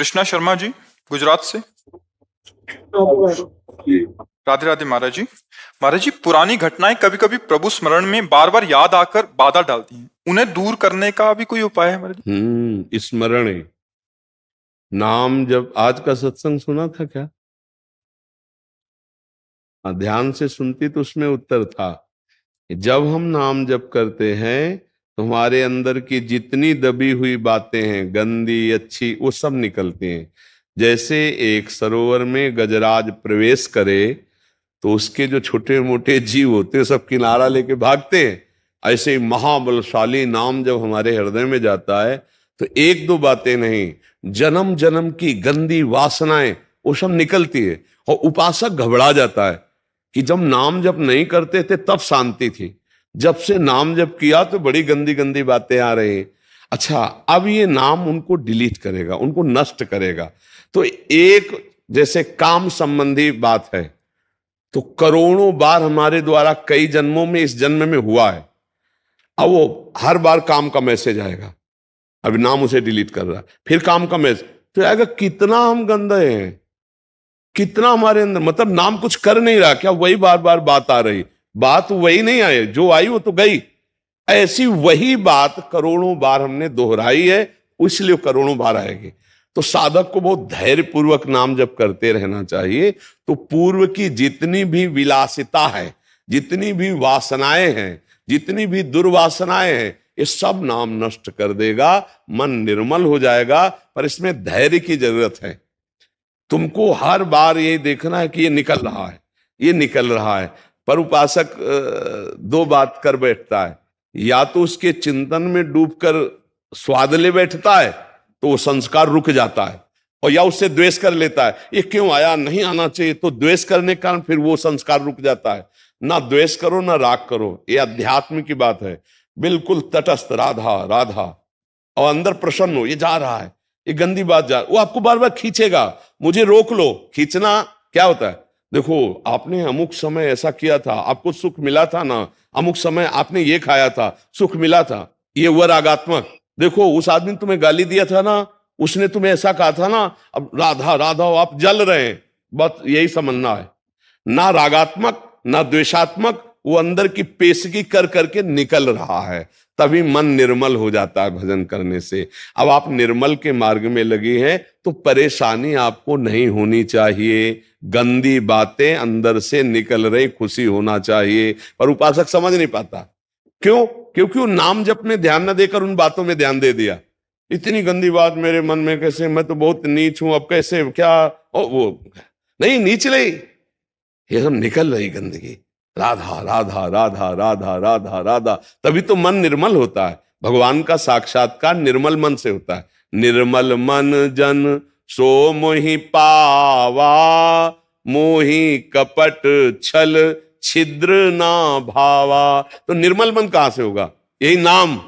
कृष्णा शर्मा जी, गुजरात से। राधे राधे महाराज जी। महाराज जी, पुरानी घटनाएं कभी कभी प्रभु स्मरण में बार बार याद आकर बाधा डालती हैं, उन्हें दूर करने का भी कोई उपाय है महाराज जी? स्मरण नाम जब आज का सत्संग सुना था क्या? ध्यान से सुनती तो उसमें उत्तर था। जब हम नाम जप करते हैं तो हमारे अंदर की जितनी दबी हुई बातें हैं, गंदी अच्छी, वो सब निकलती हैं। जैसे एक सरोवर में गजराज प्रवेश करे तो उसके जो छोटे मोटे जीव होते हैं सब किनारा लेके भागते हैं। ऐसे ही महाबलशाली नाम जब हमारे हृदय में जाता है तो एक दो बातें नहीं, जन्म जन्म की गंदी वासनाएं वो सब निकलती है। और उपासक घबरा जाता है कि जब नाम जप नहीं करते थे तब शांति थी, जब से नाम जप किया तो बड़ी गंदी गंदी बातें आ रही। अच्छा, अब ये नाम उनको डिलीट करेगा, उनको नष्ट करेगा। तो एक जैसे काम संबंधी बात है तो करोड़ों बार हमारे द्वारा कई जन्मों में इस जन्म में हुआ है। अब वो हर बार काम का मैसेज आएगा, अभी नाम उसे डिलीट कर रहा है, फिर काम का मैसेज तो आएगा। कितना हम गंदे हैं, कितना हमारे अंदर, मतलब नाम कुछ कर नहीं रहा क्या, वही बार बार बात आ रही। बात वही नहीं आई, जो आई वो तो गई। ऐसी वही बात करोड़ों बार हमने दोहराई है, इसलिए करोड़ों बार आएगी। तो साधक को बहुत धैर्य पूर्वक नाम जप करते रहना चाहिए। तो पूर्व की जितनी भी विलासिता है, जितनी भी वासनाएं हैं, जितनी भी दुर्वासनाएं हैं, ये सब नाम नष्ट कर देगा, मन निर्मल हो जाएगा। पर इसमें धैर्य की जरूरत है। तुमको हर बार ये देखना है कि ये निकल रहा है, ये निकल रहा है। पर उपासक दो बात कर बैठता है, या तो उसके चिंतन में डूबकर स्वाद ले बैठता है तो वो संस्कार रुक जाता है, और या उससे द्वेष कर लेता है, ये क्यों आया, नहीं आना चाहिए, तो द्वेष करने के कारण फिर वो संस्कार रुक जाता है। ना द्वेष करो ना राग करो, ये अध्यात्म की बात है। बिल्कुल तटस्थ, राधा राधा, और अंदर प्रसन्न हो, ये जा रहा है, ये गंदी बात जा, वो आपको बार बार खींचेगा, मुझे रोक लो। खींचना क्या होता है? देखो, आपने अमुक समय ऐसा किया था, आपको सुख मिला था ना, अमुक समय आपने ये खाया था, सुख मिला था, ये हुआ रागात्मक। देखो, उस आदमी ने तुम्हें गाली दिया था ना, उसने तुम्हें ऐसा कहा था ना, अब राधा राधा आप जल रहे हैं। बस यही समझना है, ना रागात्मक ना द्वेषात्मक, वो अंदर की पेशगी कर करके निकल रहा है, तभी मन निर्मल हो जाता है भजन करने से। अब आप निर्मल के मार्ग में लगी हैं तो परेशानी आपको नहीं होनी चाहिए, गंदी बातें अंदर से निकल रही, खुशी होना चाहिए। पर उपासक समझ नहीं पाता, क्यों? क्योंकि वो नाम जप में ध्यान न देकर उन बातों में ध्यान दे दिया। इतनी गंदी बात मेरे मन में कैसे, मैं तो बहुत नीच हूं, अब कैसे क्या, वो नहीं नीच नहीं, ये सब निकल रही गंदगी, राधा राधा राधा राधा राधा राधा, तभी तो मन निर्मल होता है। भगवान का साक्षात्कार निर्मल मन से होता है। निर्मल मन जन सो मोहि पावा, मोहि कपट छल छिद्र ना भावा। तो निर्मल मन कहां से होगा? यही नाम,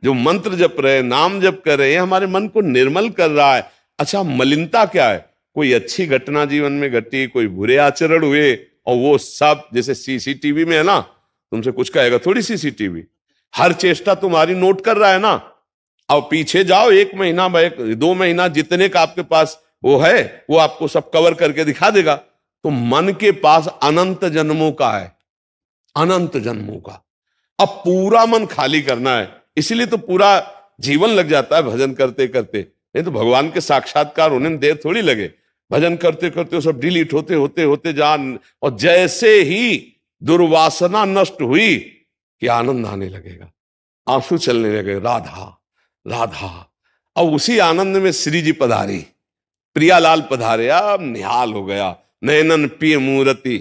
जो मंत्र जप रहे, नाम जप कर रहे हैं, हमारे मन को निर्मल कर रहा है। अच्छा, मलिनता क्या है? कोई अच्छी घटना जीवन में घटी, कोई बुरे आचरण हुए, और वो सब जैसे सीसीटीवी में है ना, तुमसे कुछ कहेगा थोड़ी, सीसीटीवी हर चेष्टा तुम्हारी नोट कर रहा है ना। अब पीछे जाओ, 1 महीना 2 महीना जितने का आपके पास वो है, वो आपको सब कवर करके दिखा देगा। तो मन के पास अनंत जन्मों का है, अनंत जन्मों का। अब पूरा मन खाली करना है, इसलिए तो पूरा जीवन लग जाता है भजन करते करते। नहीं तो भगवान के साक्षात्कार होने में देर थोड़ी लगे, भजन करते करते सब डिलीट होते होते होते जान। और जैसे ही दुर्वासना नष्ट हुई कि आनंद आने लगेगा, आंसू चलने लगे, राधा राधा। और उसी आनंद में श्री जी पधारी, प्रियालाल पधारे, अब निहाल हो गया। नयनन पिय मूर्ति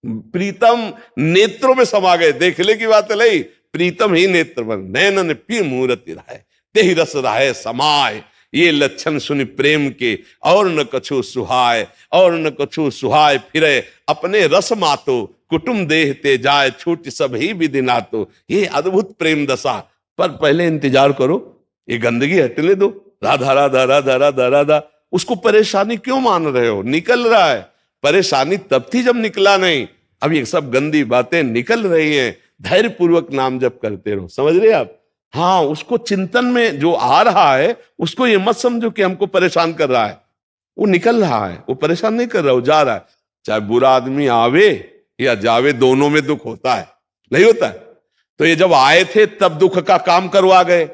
प्रीतम नेत्रों में समा गए, देखने की बात नहीं, प्रीतम ही नेत्र बन। नयनन पिय मूर्ति रहे, तेहि रस रहे समाय, ये लक्षण सुनि प्रेम के, और न कछु सुहाय, और न कछु सुहाय फिरे, अपने रस मातो कुटुम देहते जाए, छूट सब ही विधि नातो। ये अद्भुत प्रेम दशा। पर पहले इंतजार करो, ये गंदगी हटने दो, राधा राधा राधा राधा राधा। उसको परेशानी क्यों मान रहे हो? निकल रहा है। परेशानी तब थी जब निकला नहीं, अब ये सब गंदी बातें निकल रही हैं। धैर्य पूर्वक नाम जप करते रहो, समझ रहे आप? हाँ, उसको चिंतन में जो आ रहा है उसको ये मत समझो कि हमको परेशान कर रहा है। वो निकल रहा है, वो परेशान नहीं कर रहा, वो जा रहा है। चाहे बुरा आदमी आवे या जावे, दोनों में दुख होता है, नहीं होता है? तो ये जब आए थे तब दुख का काम करवा गए,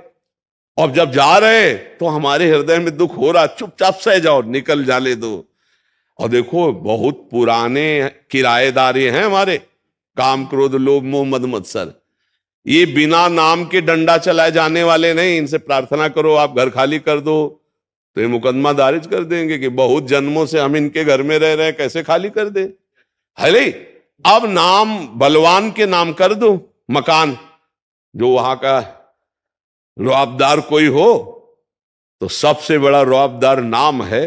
और जब जा रहे तो हमारे हृदय में दुख हो रहा, चुपचाप सह जाओ, निकल जाने दो। और देखो, बहुत पुराने किराएदार ये हैं हमारे, काम क्रोध लोभ मोह मद मत्सर। ये बिना नाम के डंडा चलाए जाने वाले नहीं। इनसे प्रार्थना करो आप घर खाली कर दो, तो ये मुकदमा दारिज कर देंगे कि बहुत जन्मों से हम इनके घर में रह रहे हैं, कैसे खाली कर दे। अरे अब नाम बलवान के नाम कर दो मकान, जो वहां का रुआबदार कोई हो, तो सबसे बड़ा रुआबदार नाम है।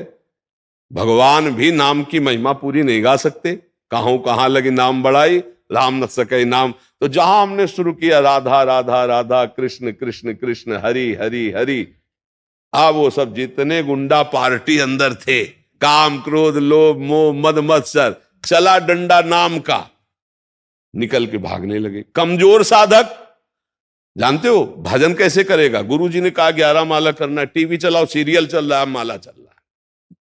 भगवान भी नाम की महिमा पूरी नहीं गा सकते। कहां लगी नाम बढ़ाई, राम न सके नाम। तो जहां हमने शुरू किया राधा राधा राधा, कृष्ण कृष्ण कृष्ण, हरि हरि हरि, अब वो सब जितने गुंडा पार्टी अंदर थे, काम क्रोध लोभ मोह मद मत्सर, चला डंडा नाम का, निकल के भागने लगे। कमजोर साधक, जानते हो भजन कैसे करेगा? गुरुजी ने कहा 11 माला करना है, टीवी चलाओ, सीरियल चल रहा है, माला चल रहा है।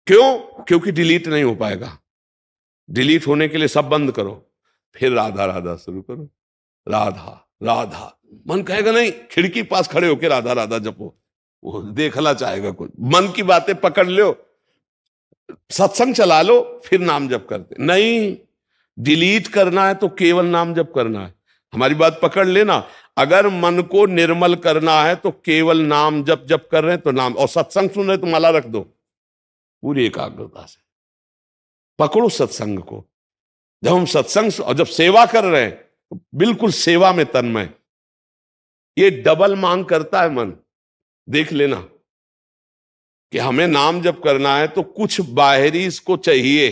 क्यों? क्योंकि डिलीट नहीं हो पाएगा। डिलीट होने के लिए सब बंद करो, फिर राधा राधा शुरू करो। राधा राधा, मन कहेगा नहीं, खिड़की पास खड़े होकर राधा राधा जपो, वो देखना चाहेगा कुछ। मन की बातें पकड़ लो, सत्संग चला लो, फिर नाम जप करते नहीं। डिलीट करना है तो केवल नाम जप करना है। हमारी बात पकड़ लेना, अगर मन को निर्मल करना है तो केवल नाम जप कर रहे हैं तो नाम, और सत्संग सुन रहे तो माला रख दो पूरी एकाग्रता से, पकड़ो सत्संग को। जब हम सत्संग और जब सेवा कर रहे हैं तो बिल्कुल सेवा में तन्मय। ये डबल मांग करता है मन, देख लेना कि हमें नाम जप करना है तो कुछ बाहरी इसको चाहिए।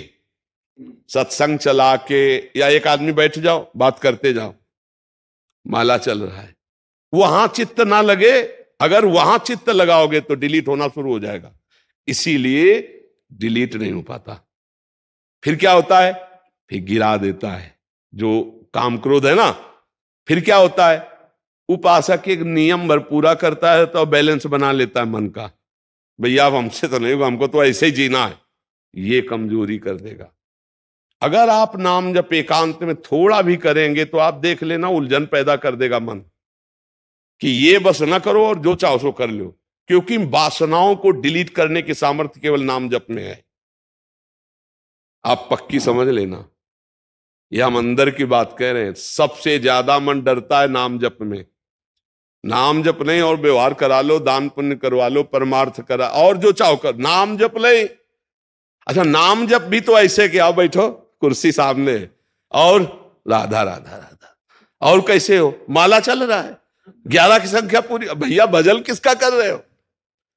सत्संग चला के या एक आदमी बैठ जाओ, बात करते जाओ, माला चल रहा है, वहां चित्त ना लगे। अगर वहां चित्त लगाओगे तो डिलीट होना शुरू हो जाएगा, इसीलिए डिलीट नहीं हो पाता। फिर क्या होता है? फिर गिरा देता है जो काम क्रोध है ना। फिर क्या होता है? उपासक एक नियम भर पूरा करता है तो बैलेंस बना लेता है मन का, भैया अब हमसे तो नहीं होगा, हमको तो ऐसे ही जीना है। ये कमजोरी कर देगा। अगर आप नाम जब एकांत में थोड़ा भी करेंगे तो आप देख लेना, उलझन पैदा कर देगा मन कि ये बस ना करो और जो चाहो सो कर लो, क्योंकि वासनाओं को डिलीट करने की सामर्थ्य केवल नाम जप में है। आप पक्की समझ लेना, यह हम अंदर की बात कह रहे हैं। सबसे ज्यादा मन डरता है नाम जप में। नाम जप नहीं और व्यवहार करा लो, दान पुण्य करवा लो, परमार्थ करा, और जो चाहो कर, नाम जप ले। अच्छा, नाम जप भी तो ऐसे कि आओ बैठो कुर्सी सामने और राधा राधा राधा, और कैसे हो? माला चल रहा है, 11 की संख्या पूरी। भैया भजन किसका कर रहे हो?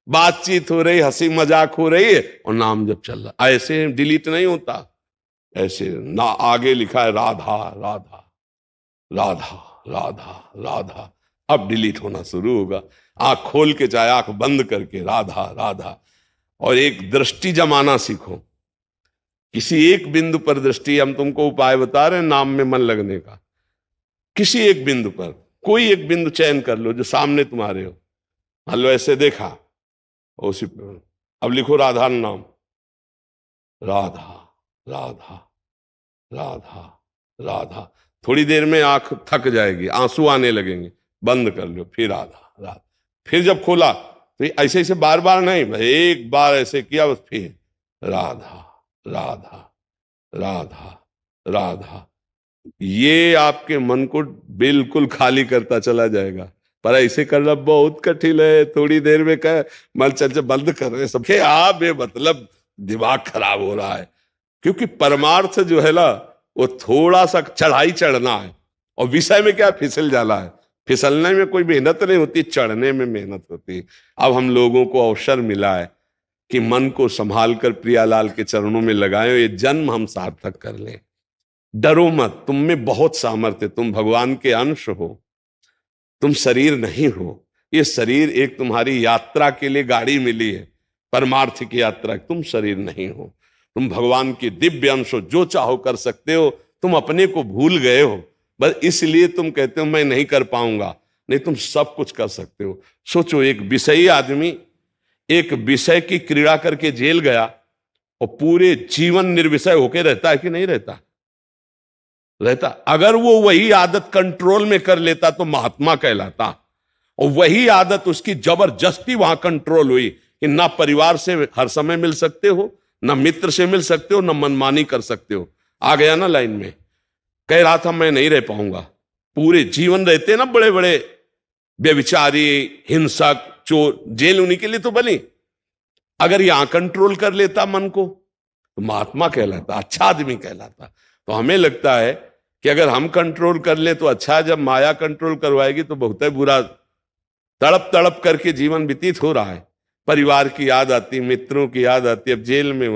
बातचीत हो रही, हंसी मजाक हो रही है और नाम जप चल रहा। ऐसे डिलीट नहीं होता। ऐसे ना, आगे लिखा है राधा राधा राधा राधा राधा, अब डिलीट होना शुरू होगा। आंख खोल के चाहे आंख बंद करके राधा राधा, और एक दृष्टि जमाना सीखो। किसी एक बिंदु पर दृष्टि, हम तुमको उपाय बता रहे हैं नाम में मन लगने का। किसी एक बिंदु पर, कोई एक बिंदु चयन कर लो जो सामने तुम्हारे हो। मान लो ऐसे देखा, उसी पर अब लिखो राधा नाम, राधा राधा राधा राधा। थोड़ी देर में आंख थक जाएगी, आंसू आने लगेंगे, बंद कर लो, फिर राधा राधा। फिर जब खोला तो ऐसे ऐसे बार बार नहीं, एक बार ऐसे किया बस, फिर राधा राधा राधा राधा। ये आपके मन को बिल्कुल खाली करता चला जाएगा। पर ऐसे करना बहुत कठिन है। थोड़ी देर में कह मन चल बंद कर रहे सब, आप मतलब दिमाग खराब हो रहा है। क्योंकि परमार्थ जो है ना, वो थोड़ा सा चढ़ाई चढ़ना है, और विषय में क्या फिसल जाना है। फिसलने में कोई मेहनत नहीं होती, चढ़ने में मेहनत होती। अब हम लोगों को अवसर मिला है कि मन को संभाल कर प्रियालाल के चरणों में लगाएं, ये जन्म हम सार्थक कर लें। डरो मत, तुम में बहुत सामर्थ्य, तुम भगवान के अंश हो, तुम शरीर नहीं हो। ये शरीर एक तुम्हारी यात्रा के लिए गाड़ी मिली है, परमार्थ की यात्रा, तुम शरीर नहीं हो। तुम भगवान की दिव्य अंश हो, जो चाहो कर सकते हो। तुम अपने को भूल गए हो, बस इसलिए तुम कहते हो मैं नहीं कर पाऊंगा। नहीं तुम सब कुछ कर सकते हो। सोचो, एक विषयी आदमी एक विषय की क्रीड़ा करके जेल गया और पूरे जीवन निर्विषय होके रहता है कि नहीं रहता? रहता। अगर वो वही आदत कंट्रोल में कर लेता तो महात्मा कहलाता, और वही आदत उसकी जबरदस्ती वहां कंट्रोल हुई कि ना परिवार से हर समय मिल सकते हो, ना मित्र से मिल सकते हो, ना मनमानी कर सकते हो। आ गया ना लाइन में, कह रहा था मैं नहीं रह पाऊंगा। पूरे जीवन रहते ना बड़े बड़े व्यभिचारी, हिंसक, चोर, जेल उन्हीं के लिए तो बनी। अगर यहां कंट्रोल कर लेता मन को तो महात्मा कहलाता, अच्छा आदमी कहलाता। तो हमें लगता है कि अगर हम कंट्रोल कर ले तो अच्छा है, जब माया कंट्रोल करवाएगी तो बहुत ही बुरा। तड़प तड़प करके जीवन व्यतीत हो रहा है, परिवार की याद आती, मित्रों की याद आती। अब जेल में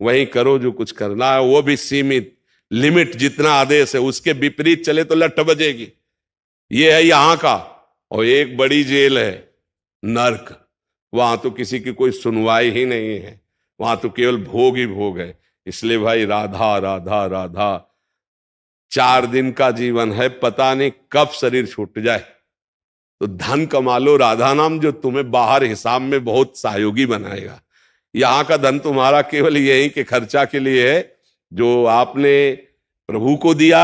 वहीं करो जो कुछ करना है, वो भी सीमित, लिमिट, जितना आदेश है उसके विपरीत चले तो लठ बजेगी। ये है यहां का। और एक बड़ी जेल है नर्क, वहां तो किसी की कोई सुनवाई ही नहीं है, वहां तो केवल भोग ही भोग है। इसलिए भाई राधा राधा राधा, 4 दिन का जीवन है, पता नहीं कब शरीर छूट जाए। तो धन कमा लो राधा नाम, जो तुम्हें बाहर हिसाब में बहुत सहयोगी बनाएगा। यहां का धन तुम्हारा केवल यही के खर्चा के लिए है, जो आपने प्रभु को दिया,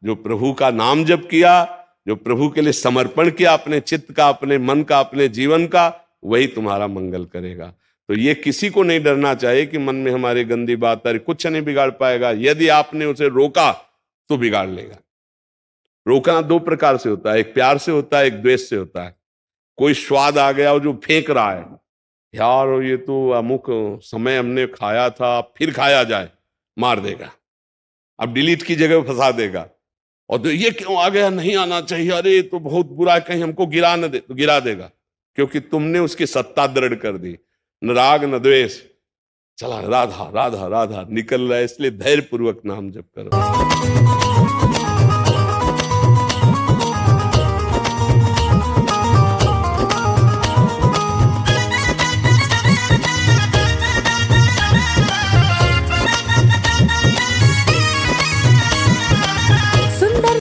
जो प्रभु का नाम जप किया, जो प्रभु के लिए समर्पण किया अपने चित्त का, अपने मन का, अपने जीवन का, वही तुम्हारा मंगल करेगा। तो ये किसी को नहीं डरना चाहिए कि मन में हमारे गंदी बात आ रही, कुछ नहीं बिगाड़ पाएगा। यदि आपने उसे रोका तो बिगाड़ लेगा। रोकना 2 प्रकार से होता है, एक प्यार से होता है, एक द्वेष से होता है। कोई स्वाद आ गया और जो फेंक रहा है, यार ये तो अमुक समय हमने खाया था, फिर खाया जाए, मार देगा। अब डिलीट की जगह फंसा देगा। और तो ये क्यों आ गया, नहीं आना चाहिए, अरे तो बहुत बुरा, कहीं हमको गिरा न दे, तो गिरा देगा, क्योंकि तुमने उसकी सत्ता दृढ़ कर दी। न राग न द्वेष, चला राधा राधा राधा निकल रहा है। इसलिए धैर्य पूर्वक नाम जप करो।